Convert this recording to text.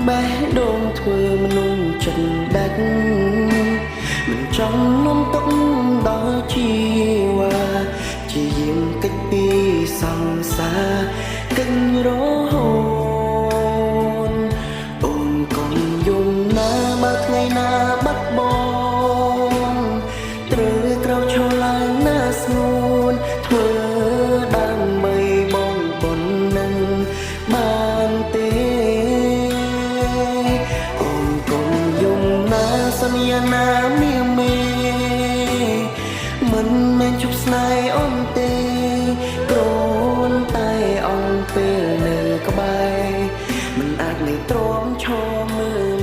បេះដូងធ្វើមនុស្សចិត្តដាច់មិនចង់នាំទុកដល់ជីវ៉ាជាយាមកិច្ចពីសង្សារកិច្ចរហូតអូនកុំយំណាបើថ្ងៃណាបាត់បង់ត្រូវក្រោកឈរឡើងណាស្ងួនធ្វើដើម្បីបងប៉ុណ្ណឹងបានទេអូនកុំយំណាសន្យាណាមាមេមិនមែនជប់ស្នេហ៍អូនទេគ្រាន់តែអង្គពេលនៅក្បែរមិនអាចនៅទ្រាំឈរមើល